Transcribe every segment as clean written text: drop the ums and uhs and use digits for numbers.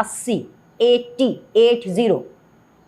80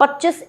25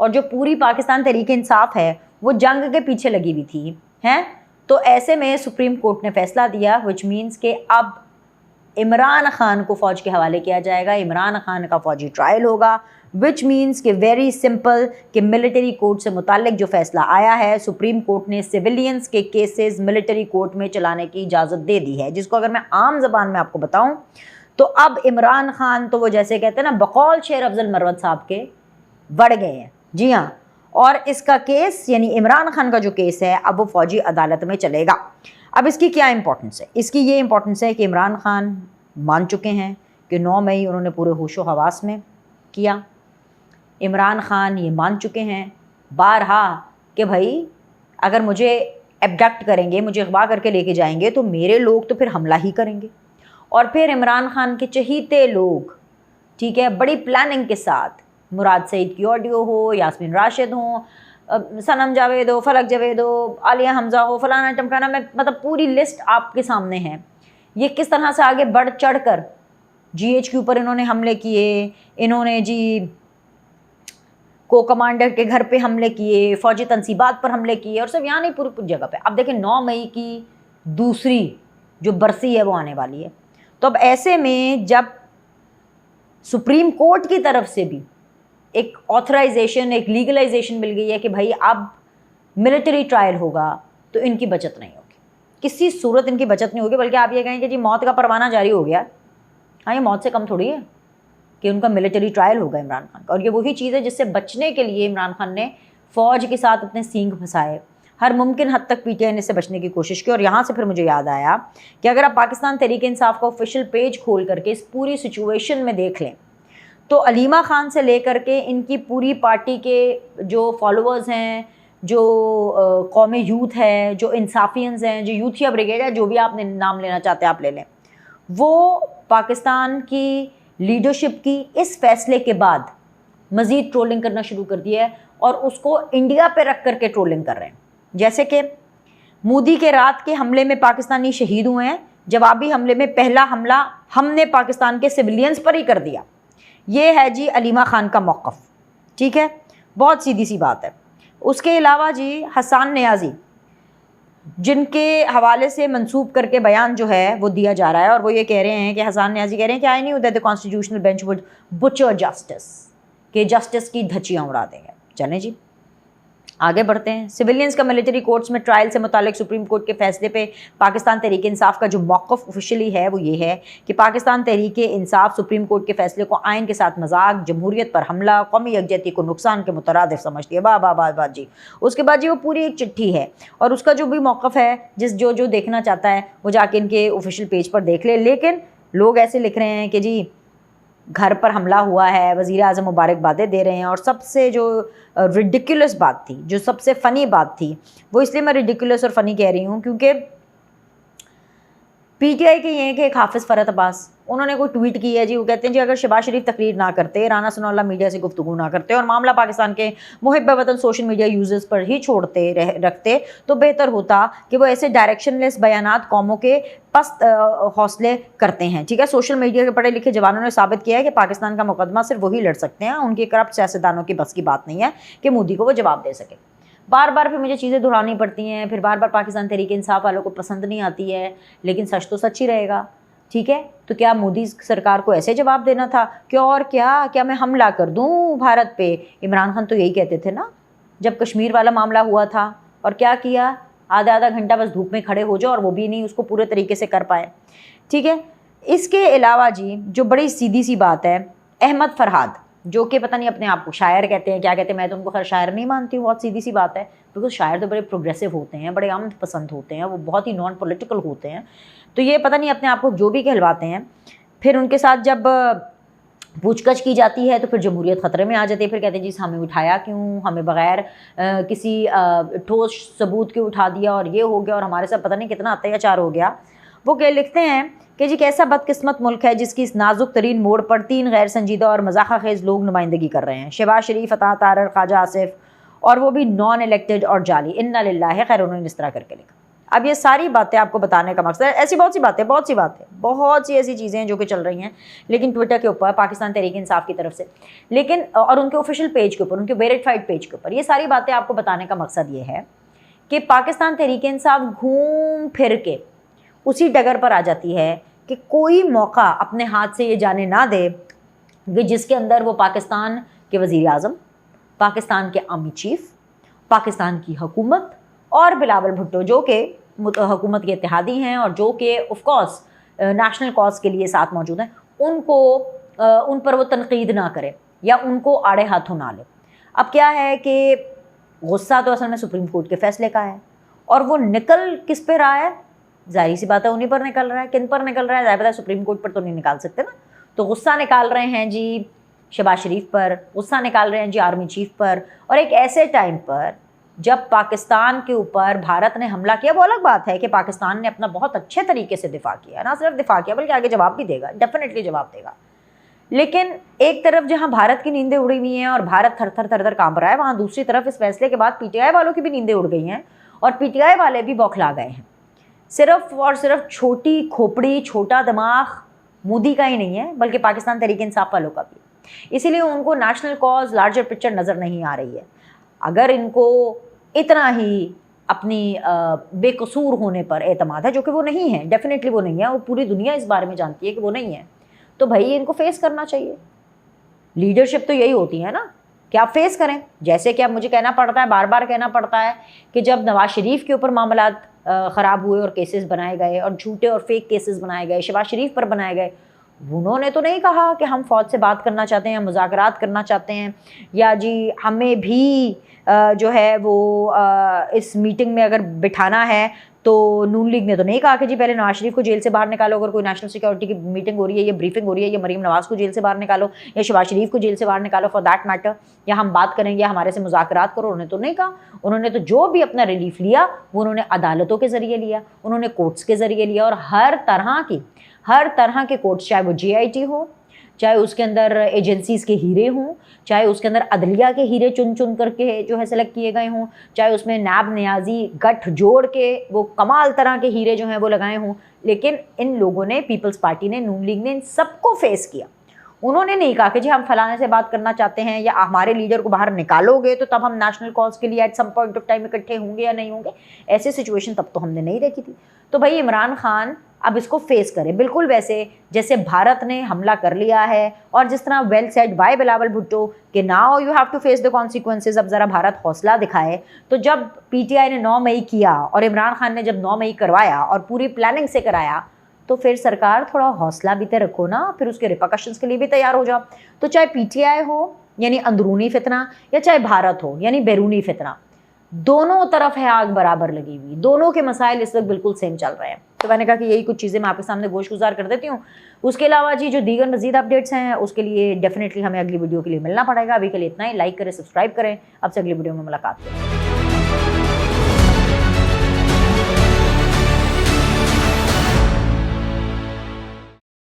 اور جو پوری پاکستان تحریک انصاف ہے وہ جنگ کے پیچھے لگی ہوئی تھی ہیں. تو ایسے میں سپریم کورٹ نے فیصلہ دیا وچ مینس کہ اب عمران خان کو فوج کے حوالے کیا جائے گا, عمران خان کا فوجی ٹرائل ہوگا, وچ مینس کہ ویری سمپل کہ ملٹری کورٹ سے متعلق جو فیصلہ آیا ہے سپریم کورٹ نے سویلینز کے کیسز ملٹری کورٹ میں چلانے کی اجازت دے دی ہے, جس کو اگر میں عام زبان میں آپ کو بتاؤں تو اب عمران خان تو وہ جیسے کہتے ہیں نا بقول شیر افضل مروت صاحب کے بڑھ گئے ہیں. جی ہاں, اور اس کا کیس یعنی عمران خان کا جو کیس ہے اب وہ فوجی عدالت میں چلے گا. اب اس کی کیا امپورٹنس ہے؟ اس کی یہ امپورٹنس ہے کہ عمران خان مان چکے ہیں کہ 9 مئی انہوں نے پورے ہوش و حواس میں کیا. عمران خان یہ مان چکے ہیں بارہا کہ بھائی اگر مجھے ایبڈکٹ کریں گے, مجھے اغوا کر کے لے کے جائیں گے تو میرے لوگ تو پھر حملہ ہی کریں گے. اور پھر عمران خان کے چہیتے لوگ, ٹھیک ہے, بڑی پلاننگ کے ساتھ مراد سعید کی آڈیو ہو, یاسمین راشد ہوں, صنم جاوید ہو, فلک جاوید ہو, عالیہ حمزہ ہو, فلانا ٹمکانا, میں مطلب پوری لسٹ آپ کے سامنے ہے. یہ کس طرح سے آگے بڑھ چڑھ کر جی ایچ کے اوپر انہوں نے حملے کیے, انہوں نے جی کو کمانڈر کے گھر پہ حملے کیے, فوجی تنصیبات پر حملے کیے, اور صرف یہاں نہیں پوری جگہ پہ. اب دیکھیں 9 مئی کی دوسری جو برسی ہے وہ آنے والی ہے. تو اب ایسے میں جب سپریم کورٹ کی طرف سے بھی ایک آتھرائزیشن, ایک لیگلائزیشن مل گئی ہے کہ بھائی اب ملٹری ٹرائل ہوگا تو ان کی بچت نہیں ہوگی, کسی صورت ان کی بچت نہیں ہوگی, بلکہ آپ یہ کہیں کہ جی موت کا پروانہ جاری ہو گیا. ہاں, یہ موت سے کم تھوڑی ہے کہ ان کا ملٹری ٹرائل ہوگا عمران خان کا. اور یہ وہی چیز ہے جس سے بچنے کے لیے عمران خان نے فوج کے ساتھ اپنے سینگ پھنسائے, ہر ممکن حد تک پی ٹی آئی نے سے بچنے کی کوشش کی. اور یہاں سے پھر مجھے یاد آیا کہ اگر آپ پاکستان تحریک انصاف کا آفیشیل پیج کھول کر کے اس پوری سچویشن میں دیکھ لیں تو علیمہ خان سے لے کر کے ان کی پوری پارٹی کے جو فالوورز ہیں, جو قومی یوتھ ہے, جو انصافیئنز ہیں, جو یوتھیا بریگیڈ ہے, جو بھی آپ نے نام لینا چاہتے ہیں آپ لے لیں, وہ پاکستان کی لیڈرشپ کی اس فیصلے کے بعد مزید ٹرولنگ کرنا شروع کر دی ہے, اور اس کو انڈیا پہ رکھ کر کے ٹرولنگ کر رہے ہیں. جیسے کہ مودی کے رات کے حملے میں پاکستانی شہید ہوئے ہیں, جوابی حملے میں پہلا حملہ ہم نے پاکستان کے سویلینز پر ہی کر دیا. یہ ہے جی علیمہ خان کا موقف, ٹھیک ہے, بہت سیدھی سی بات ہے. اس کے علاوہ جی حسان نیازی, جن کے حوالے سے منسوب کر کے بیان جو ہے وہ دیا جا رہا ہے, اور وہ یہ کہہ رہے ہیں کہ حسان نیازی کہہ رہے ہیں کہ I knew that the constitutional bench would Butcher justice, کہ جسٹس کی دھچیاں اڑا دیں گے. چلیں جی آگے بڑھتے ہیں. سویلینز کا ملٹری کورٹس میں ٹرائل سے متعلق سپریم کورٹ کے فیصلے پہ پاکستان تحریک انصاف کا جو موقف آفیشلی ہے وہ یہ ہے کہ پاکستان تحریک انصاف سپریم کورٹ کے فیصلے کو آئین کے ساتھ مذاق, جمہوریت پر حملہ, قومی یکجہتی کو نقصان کے مترادف سمجھتی ہے. واہ واہ واہ واہ جی. اس کے بعد جی وہ پوری ایک چٹھی ہے, اور اس کا جو بھی موقف ہے جو دیکھنا چاہتا ہے وہ جا کے ان کے آفیشیل پیج پر دیکھ لے. لیکن لوگ ایسے لکھ رہے ہیں کہ جی گھر پر حملہ ہوا ہے, وزیر اعظم مبارکبادیں دے رہے ہیں, اور سب سے جو ریڈیکولس بات تھی, جو سب سے فنی بات تھی, وہ اس لیے میں ریڈیکولس اور فنی کہہ رہی ہوں کیونکہ پی ٹی آئی کے یہ ہے کہ ایک حافظ فرحت عباس, انہوں نے کوئی ٹویٹ کی ہے جی, وہ کہتے ہیں جی اگر شہباز شریف تقریر نہ کرتے, رانا ثناء اللہ میڈیا سے گفتگو نہ کرتے, اور معاملہ پاکستان کے محب وطن سوشل میڈیا یوزرز پر ہی چھوڑتے رکھتے تو بہتر ہوتا کہ وہ ایسے ڈائریکشن لیس بیانات قوموں کے پست حوصلے کرتے ہیں. ٹھیک ہے, سوشل میڈیا کے پڑھے لکھے جوانوں نے ثابت کیا ہے کہ پاکستان کا مقدمہ صرف وہی لڑ سکتے ہیں, ان کے کرپٹ سیاستدانوں کی بس کی بات نہیں ہے کہ مودی کو وہ جواب دے سکے. بار بار پھر مجھے چیزیں دہرانی پڑتی ہیں, پھر بار بار پاکستان تحریک انصاف والوں کو پسند نہیں آتی ہے, لیکن سچ تو سچ ہی رہے گا. ٹھیک ہے, تو کیا مودی سرکار کو ایسے جواب دینا تھا کہ اور کیا میں حملہ کر دوں بھارت پہ؟ عمران خان تو یہی کہتے تھے نا جب کشمیر والا معاملہ ہوا تھا, اور کیا کیا, آدھا گھنٹہ بس دھوپ میں کھڑے ہو جاؤ, اور وہ بھی نہیں اس کو پورے طریقے سے کر پائے. ٹھیک ہے, اس کے علاوہ جی جو بڑی سیدھی سی بات ہے, احمد فرحاد جو کہ پتہ نہیں اپنے آپ کو شاعر کہتے ہیں, کیا کہتے ہیں, میں تو ان کو خیر شاعر نہیں مانتی ہوں. بہت سیدھی سی بات ہے, بیکاز شاعر تو بڑے پروگریسو ہوتے ہیں, بڑے امن پسند ہوتے ہیں, وہ بہت ہی نان پولیٹیکل ہوتے ہیں. تو یہ پتہ نہیں اپنے آپ کو جو بھی کہلواتے ہیں, پھر ان کے ساتھ جب پوچھ گچھ کی جاتی ہے تو پھر جمہوریت خطرے میں آ جاتی ہے. پھر کہتے ہیں جی ہمیں اٹھایا کیوں, ہمیں بغیر کسی ٹھوس ثبوت کے اٹھا دیا, اور یہ ہو گیا, اور ہمارے ساتھ پتہ نہیں کتنا اتیاچار ہو گیا. وہ کہ لکھتے ہیں کہ جی کیسا بدقسمت ملک ہے جس کی اس نازک ترین موڑ پر 3 غیر سنجیدہ اور مزاحہ خیز لوگ نمائندگی کر رہے ہیں, شہباز شریف, عطا طاہر, خواجہ آصف, اور وہ بھی نان الیکٹڈ اور جعلی. انا للہ خیر, انہوں نے اس طرح کر کے لکھا. اب یہ ساری باتیں آپ کو بتانے کا مقصد ہے، ایسی بہت سی ایسی چیزیں ہیں جو کہ چل رہی ہیں لیکن ٹویٹر کے اوپر پاکستان تحریک انصاف کی طرف سے، لیکن اور ان کے آفیشیل پیج کے اوپر، ان کے ویریفائڈ پیج کے اوپر یہ ساری باتیں آپ کو بتانے کا مقصد یہ ہے کہ پاکستان تحریک انصاف گھوم پھر کے اسی ڈگر پر آ جاتی ہے کہ کوئی موقع اپنے ہاتھ سے یہ جانے نہ دے کہ جس کے اندر وہ پاکستان کے وزیر اعظم، پاکستان کے آرمی چیف، پاکستان کی حکومت اور بلاول بھٹو جو کہ حکومت کے اتحادی ہیں اور جو کہ آف کورس نیشنل کاز کے لیے ساتھ موجود ہیں، ان پر وہ تنقید نہ کرے یا ان کو آڑے ہاتھوں نہ لے۔ اب کیا ہے کہ غصہ تو اصل میں سپریم کورٹ کے فیصلے کا ہے، اور وہ نکل کس پہ رہا ہے؟ ظاہری سی بات ہے انہیں پر نکل رہا ہے۔ کن پر نکل رہا ہے؟ ظاہر بات ہے سپریم کورٹ پر تو نہیں نکال سکتے نا، تو غصہ نکال رہے ہیں جی شہباز شریف پر، غصہ نکال رہے ہیں جی آرمی چیف پر، اور ایک ایسے ٹائم پر جب پاکستان کے اوپر بھارت نے حملہ کیا۔ وہ الگ بات ہے کہ پاکستان نے اپنا بہت اچھے طریقے سے دفاع کیا، نہ صرف دفاع کیا بلکہ آگے جواب بھی دے گا، ڈیفینیٹلی جواب دے گا، لیکن ایک طرف جہاں بھارت کی نیندیں اڑی ہوئی ہیں اور بھارت تھر تھر کانپ رہا ہے، وہاں دوسری طرف اس فیصلے کے بعد پی ٹی آئی والوں کی بھی نیندیں اڑ گئی ہیں اور پی ٹی آئی والے بھی بوکھلا گئے ہیں۔ صرف اور صرف چھوٹی کھوپڑی، چھوٹا دماغ مودی کا ہی نہیں ہے بلکہ پاکستان تحریک انصاف والوں کا بھی، اسی لیے ان کو نیشنل کاز، لارجر پکچر نظر نہیں آ رہی ہے۔ اگر ان کو اتنا ہی اپنی بے قصور ہونے پر اعتماد ہے، جو کہ وہ نہیں ہے، ڈیفینیٹلی وہ نہیں ہے، اور پوری دنیا اس بارے میں جانتی ہے کہ وہ نہیں ہے، تو بھائی ان کو فیس کرنا چاہیے۔ لیڈرشپ تو یہی ہوتی ہے نا کہ آپ فیس کریں، جیسے کہ اب مجھے کہنا پڑتا ہے، بار بار کہنا پڑتا ہے کہ جب نواز شریف کے اوپر معاملات خراب ہوئے اور کیسز بنائے گئے اور جھوٹے اور فیک کیسز بنائے گئے، شہباز شریف پر بنائے گئے، انہوں نے تو نہیں کہا کہ ہم فوج سے بات کرنا چاہتے ہیں، مذاکرات کرنا چاہتے ہیں، یا جی ہمیں بھی جو ہے وہ اس میٹنگ میں اگر بٹھانا ہے تو نون لیگ نے تو نہیں کہا کہ جی پہلے نواز شریف کو جیل سے باہر نکالو، اگر کوئی نیشنل سیکورٹی کی میٹنگ ہو رہی ہے یا بریفنگ ہو رہی ہے، یا مریم نواز کو جیل سے باہر نکالو یا شہباز شریف کو جیل سے باہر نکالو فار دیٹ میٹر، یا ہم بات کریں گے ہمارے سے مذاکرات کرو، انہوں نے تو نہیں کہا۔ انہوں نے تو جو بھی اپنا ریلیف لیا وہ انہوں نے عدالتوں کے ذریعے لیا، انہوں نے کورٹس کے ذریعے لیا، اور ہر طرح کے کورٹس، چاہے وہ جے آئی ٹی ہو، چاہے اس کے اندر ایجنسیز کے ہیرے ہوں، چاہے اس کے اندر عدلیہ کے ہیرے چن کر کے جو ہے سلیکٹ کیے گئے ہوں، چاہے اس میں نیب نیازی گٹھ جوڑ کے وہ کمال طرح کے ہیرے جو ہیں وہ لگائے ہوں، لیکن ان لوگوں نے، پیپلز پارٹی نے، نون لیگ نے، ان سب کو فیس کیا۔ انہوں نے نہیں کہا کہ جی ہم فلانے سے بات کرنا چاہتے ہیں یا ہمارے لیڈر کو باہر نکالو گے تو تب ہم نیشنل کاز کے لیے at some point of time اکٹھے ہوں گے یا نہیں ہوں گے۔ ایسے سچویشن تب تو ہم نے نہیں دیکھی تھی۔ تو بھائی عمران خان اب اس کو فیس کرے، بالکل ویسے جیسے بھارت نے حملہ کر لیا ہے، اور جس طرح well said by Bilawal Bhutto کہ now you have to face the consequences. اب ذرا بھارت حوصلہ دکھائے۔ تو جب پی ٹی آئی نے 9 مئی کیا اور عمران خان نے جب 9 مئی کروایا اور پوری پلاننگ سے کرایا، تو پھر سرکار تھوڑا حوصلہ بھی تے رکھو نا، پھر اس کے ریپرکشنز کے لیے بھی تیار ہو جاؤ۔ تو چاہے پی ٹی آئی ہو یعنی اندرونی فتنہ، یا چاہے بھارت ہو یعنی بیرونی فتنہ، دونوں طرف ہے آگ برابر لگی ہوئی، دونوں کے مسائل اس وقت بالکل سیم چل رہے ہیں۔ تو میں نے کہا کہ یہی کچھ چیزیں میں آپ کے سامنے گوش گزار کر دیتی ہوں۔ اس کے علاوہ جی جو دیگر مزید اپڈیٹس ہیں اس کے لیے ڈیفینیٹلی ہمیں اگلی ویڈیو کے لیے ملنا پڑے گا۔ ابھی کے لیے اتنا ہی، لائک کریں، سبسکرائب کریں۔ اب سے اگلی ویڈیو میں ملاقات کریں۔